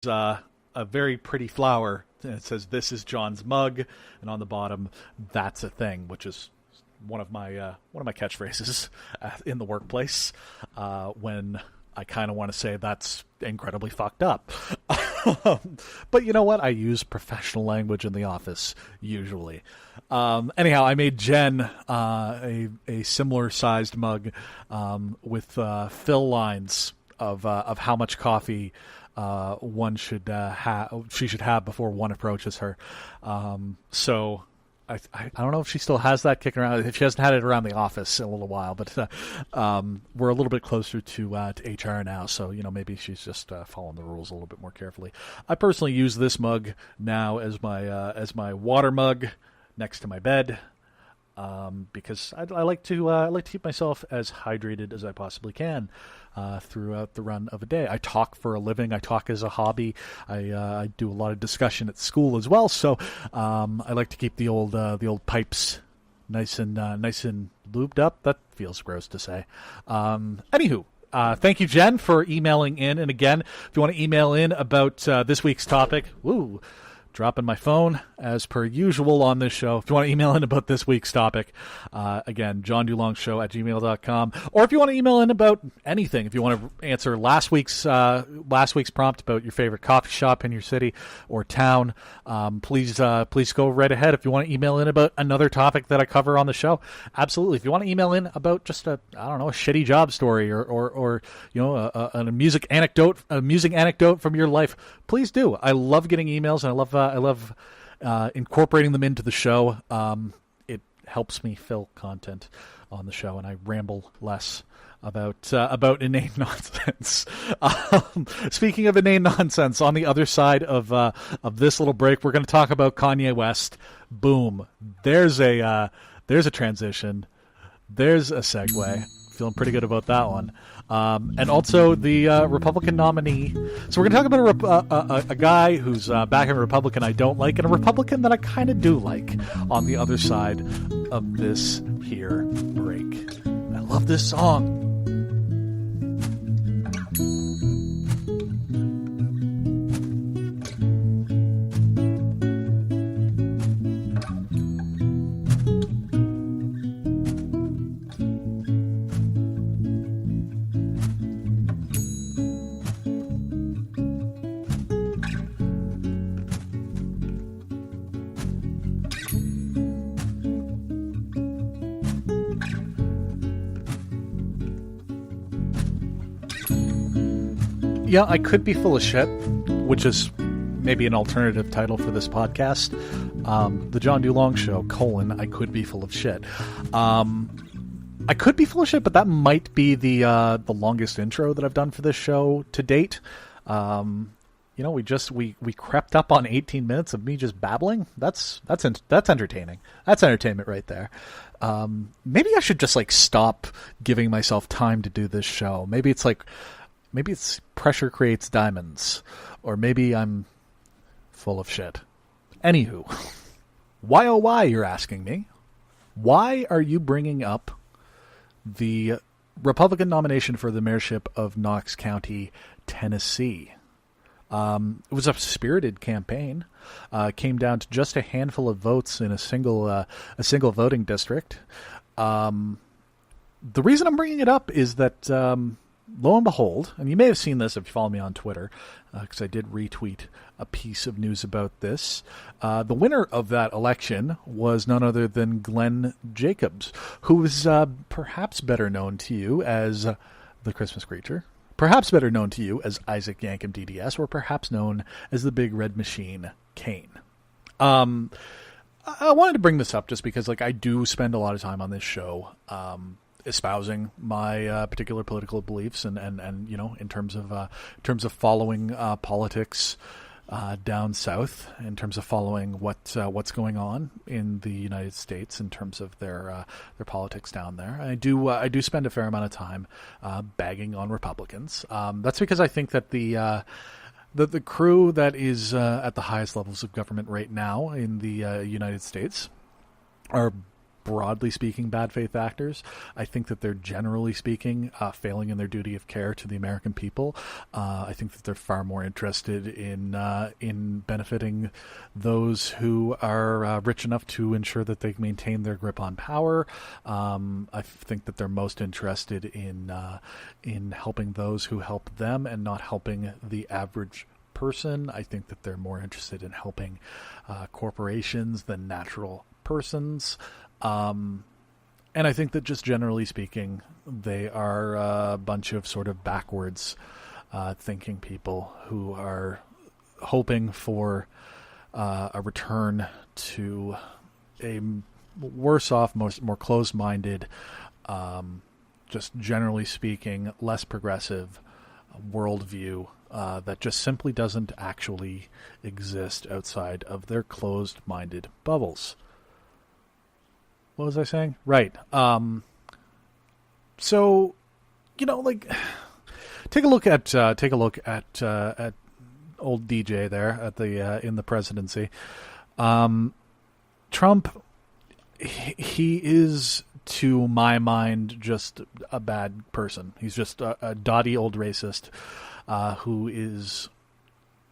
a very pretty flower. And it says, "This is John's mug," and on the bottom, "That's a thing," which is one of my catchphrases in the workplace when I kind of want to say that's incredibly fucked up. But you know what? I use professional language in the office usually. Anyhow, I made Jen a similar sized mug with fill lines of how much coffee one should she should have before one approaches her. So I don't know if she still has that kicking around. If she hasn't had it around the office in a little while, but we're a little bit closer to HR now, so maybe she's just following the rules a little bit more carefully. I personally use this mug now as my water mug next to my bed. Because I like to keep myself as hydrated as I possibly can throughout the run of a day. I talk for a living. I talk as a hobby. I do a lot of discussion at school as well. So I like to keep the old pipes nice and lubed up. That feels gross to say. Anywho. Thank you, Jen, for emailing in. And again, if you want to email in about this week's topic, dropping my phone as per usual on this show. If you want to email in about this week's topic, again, johndulong@gmail.com. Or if you want to email in about anything, if you want to answer last week's prompt about your favorite coffee shop in your city or town, please go right ahead. If you want to email in about another topic that I cover on the show, absolutely. If you want to email in about just a shitty job story or a music anecdote from your life, please do. I love getting emails, and I love incorporating them into the show. It helps me fill content on the show, and I ramble less about inane nonsense. Speaking of inane nonsense, on the other side of this little break, we're going to talk about Kanye West. Boom! There's a transition. There's a segue. Feeling pretty good about that one. And also the Republican nominee. So we're going to talk about a guy who's back in a Republican I don't like, and a Republican that I kind of do like on the other side of this here break. I love this song. Yeah, I could be full of shit, which is maybe an alternative title for this podcast. The John DuLong Show, I could be full of shit. I could be full of shit, but that might be the longest intro that I've done for this show to date. We crept up on 18 minutes of me just babbling. That's entertaining. That's entertainment right there. Maybe I should just stop giving myself time to do this show. Maybe it's pressure creates diamonds, or maybe I'm full of shit. Anywho, why oh why, you're asking me? Why are you bringing up the Republican nomination for the mayorship of Knox County, Tennessee? It was a spirited campaign. Came down to just a handful of votes in a single voting district. The reason I'm bringing it up is that lo and behold, and you may have seen this if you follow me on Twitter, because I did retweet a piece of news about this. The winner of that election was none other than Glenn Jacobs, who is perhaps better known to you as the Christmas Creature, perhaps better known to you as Isaac Yankem DDS, or perhaps known as the Big Red Machine, Kane. I wanted to bring this up just because I do spend a lot of time on this show espousing my particular political beliefs and in terms of following politics down south, in terms of following what's going on in the United States in terms of their politics down there. I do spend a fair amount of time bagging on Republicans. That's because I think that the crew that is at the highest levels of government right now in the United States are broadly speaking, bad faith actors. I think that they're generally speaking failing in their duty of care to the American people. I think that they're far more interested in benefiting those who are rich enough to ensure that they maintain their grip on power. I think that they're most interested in helping those who help them and not helping the average person. I think that they're more interested in helping corporations than natural persons. And I think that just generally speaking, they are a bunch of sort of backwards thinking people who are hoping for a return to a worse off, more closed-minded, just generally speaking, less progressive worldview that just simply doesn't actually exist outside of their closed-minded bubbles. What was I saying? Right. So, like, take a look at old DJ there at the in the presidency. Trump, he is, to my mind, just a bad person. He's just a dotty old racist who is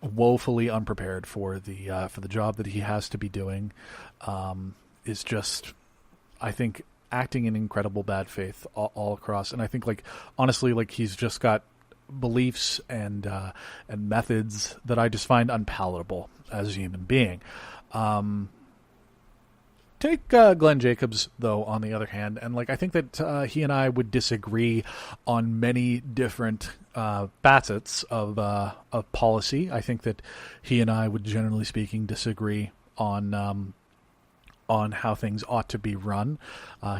woefully unprepared for the job that he has to be doing. Is just, I think, acting in incredible bad faith all across. And I think, like, honestly, like, he's just got beliefs and methods that I just find unpalatable as a human being. Take Glenn Jacobs, though, on the other hand, and like I think that he and I would disagree on many different facets of policy. I think that he and I would, generally speaking, disagree on how things ought to be run.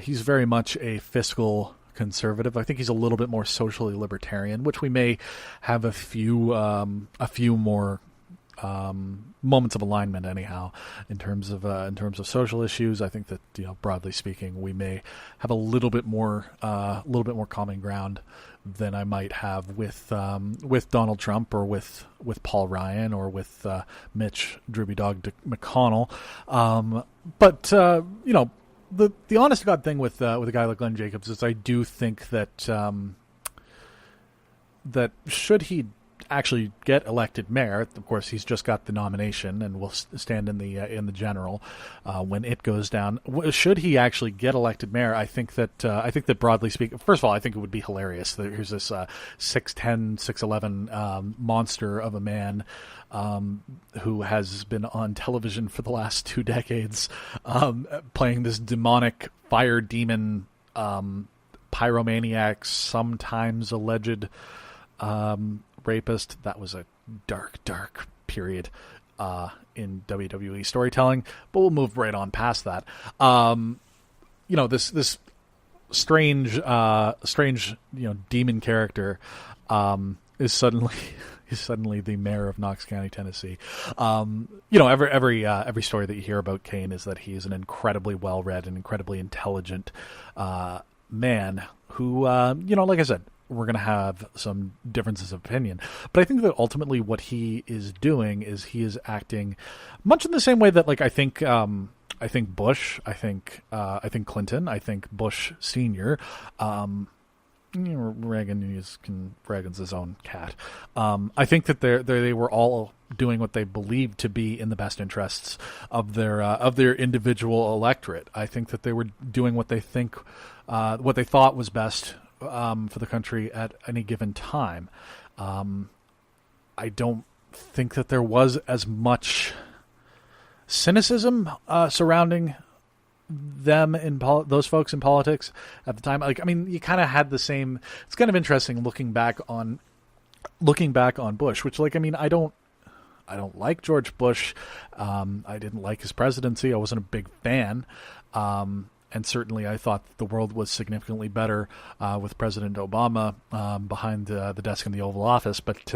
He's very much a fiscal conservative. I think he's a little bit more socially libertarian, which we may have a few more moments of alignment, anyhow, in terms of social issues. I think that, broadly speaking, we may have a little bit more common ground than I might have with Donald Trump or with Paul Ryan or with Mitch Droopy Dog McConnell. But the honest to God thing with a guy like Glenn Jacobs is I do think that that should he actually get elected mayor, of course he's just got the nomination and will stand in the general when it goes down. Should he actually get elected mayor, I think that broadly speaking, first of all, I think it would be hilarious that here's this 6'10", 6'11" monster of a man who has been on television for the last 2 decades, playing this demonic fire demon, pyromaniac, sometimes alleged rapist. That was a dark period in WWE storytelling, but we'll move right on past that. This strange demon character is suddenly the mayor of Knox County, Tennessee. Every story that you hear about Kane is that he is an incredibly well-read and incredibly intelligent man who, like I said, we're going to have some differences of opinion. But I think that ultimately what he is doing is he is acting much in the same way that, like, I think Bush, I think Clinton, I think Bush Sr., Reagan's his own cat. I think that they were all doing what they believed to be in the best interests of their individual electorate. I think that they were doing what they thought was best for the country at any given time. I don't think that there was as much cynicism surrounding them those folks in politics at the time. Like, I mean, you kind of had the same. It's kind of interesting looking back on Bush, which, like, I mean, I don't like George Bush. I didn't like his presidency. I wasn't a big fan. And certainly I thought the world was significantly better with President Obama behind the desk in the Oval Office. But,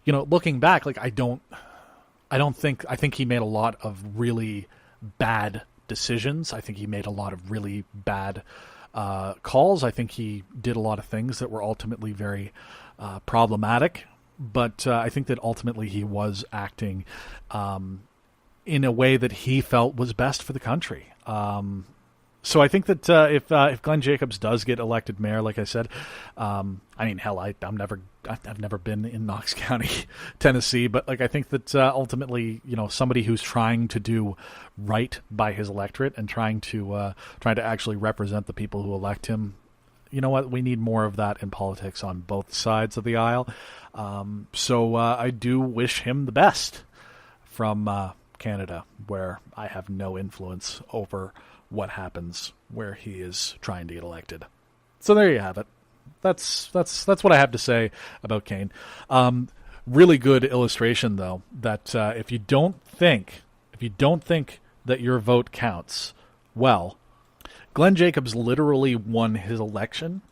looking back, like, I think he made a lot of really bad decisions. I think he made a lot of really bad calls. I think he did a lot of things that were ultimately very problematic. But I think that ultimately he was acting in a way that he felt was best for the country. So I think that if Glenn Jacobs does get elected mayor, like I said, I mean, hell, I've never been in Knox County, Tennessee, but like I think that ultimately, somebody who's trying to do right by his electorate and trying to actually represent the people who elect him, you know what? We need more of that in politics on both sides of the aisle. So I do wish him the best from Canada, where I have no influence over what happens where he is trying to get elected. So there you have it. That's what I have to say about Kane. Really good illustration, though, that if you don't think that your vote counts, well, Glenn Jacobs literally won his election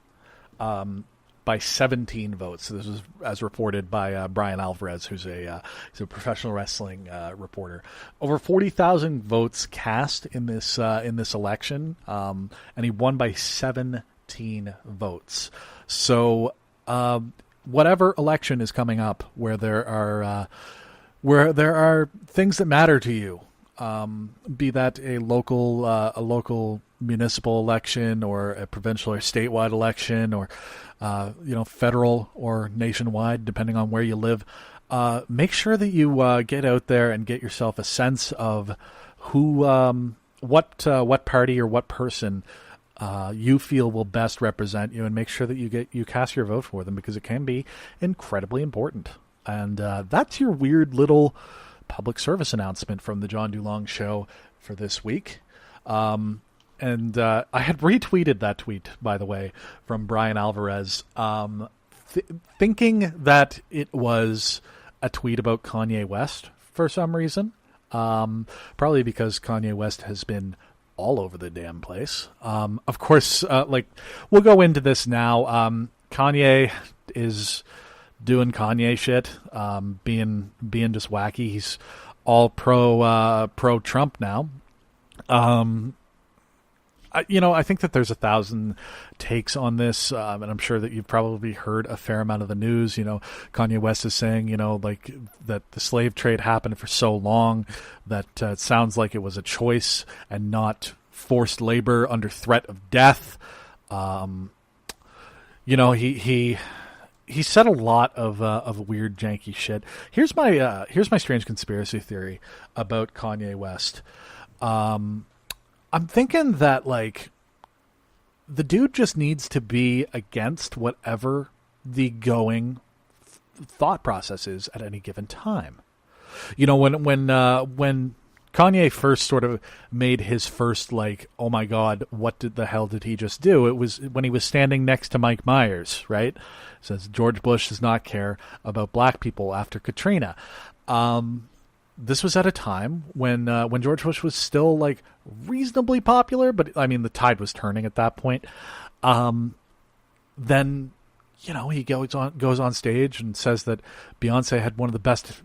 by 17 votes. So this was as reported by Brian Alvarez, who's a professional wrestling reporter. Over 40,000 votes cast in this election, and he won by 17 votes. So whatever election is coming up where there are things that matter to you, be that a local municipal election or a provincial or statewide election or federal or nationwide, depending on where you live, make sure that you get out there and get yourself a sense of who, what party or what person you feel will best represent you, and make sure that you cast your vote for them, because it can be incredibly important. And that's your weird little public service announcement from the John DuLong Show for this week. And I had retweeted that tweet, by the way, from Brian Alvarez, thinking that it was a tweet about Kanye West for some reason. Probably because Kanye West has been all over the damn place. Of course, we'll go into this now. Kanye is doing Kanye shit, being just wacky. He's all pro Trump now. I think that there's 1,000 takes on this, and I'm sure that you've probably heard a fair amount of the news. Kanye West is saying, that the slave trade happened for so long that it sounds like it was a choice and not forced labor under threat of death. He said a lot of weird, janky shit. Here's my strange conspiracy theory about Kanye West. I'm thinking that, the dude just needs to be against whatever the going thought process is at any given time. When Kanye first sort of made his first, oh my God, what the hell did he just do? It was when he was standing next to Mike Myers, right? It says George Bush does not care about black people after Katrina. This was at a time when George Bush was still reasonably popular, but I mean the tide was turning at that point. Then he goes on stage and says that Beyonce had one of the best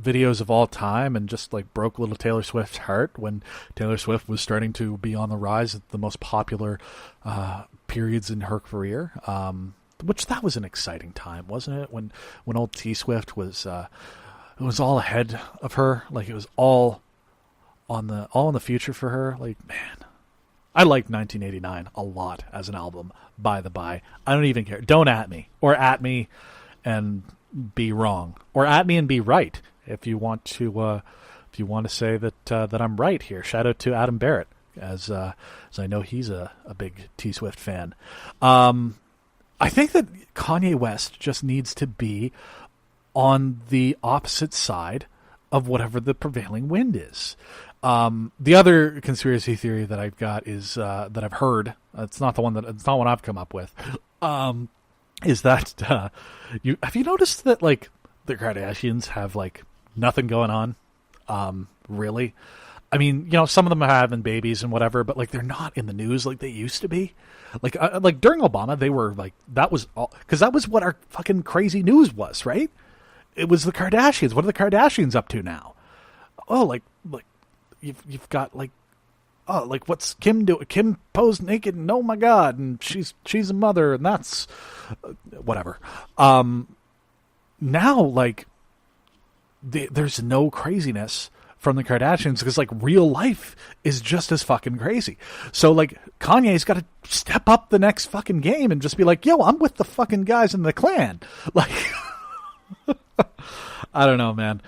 videos of all time, and just broke little Taylor Swift's heart when Taylor Swift was starting to be on the rise at the most popular periods in her career. Which that was an exciting time, wasn't it? When old T Swift was. It was all ahead of her. It was all in the future for her. Man, I liked 1989 a lot as an album, by the by. I don't even care. Don't at me. Or at me and be wrong. Or at me and be right. If you want to say that I'm right here. Shout out to Adam Barrett, as I know he's a big T Swift fan. I think that Kanye West just needs to be on the opposite side of whatever the prevailing wind is. The other conspiracy theory that I've got is that I've heard. It's not one I've come up with. Is that have you noticed that the Kardashians have nothing going on? Really? I mean, some of them are having babies and whatever, but they're not in the news like they used to be. During Obama, they were that was all, because that was what our fucking crazy news was, right? It was the Kardashians. What are the Kardashians up to now? Oh, you've got what's Kim doing? Kim posed naked, and oh my God, and she's a mother, and that's whatever. Now there's no craziness from the Kardashians, because like real life is just as fucking crazy. So like Kanye's got to step up the next fucking game and just be like, yo, I'm with the fucking guys in the clan. Like, I don't know, man.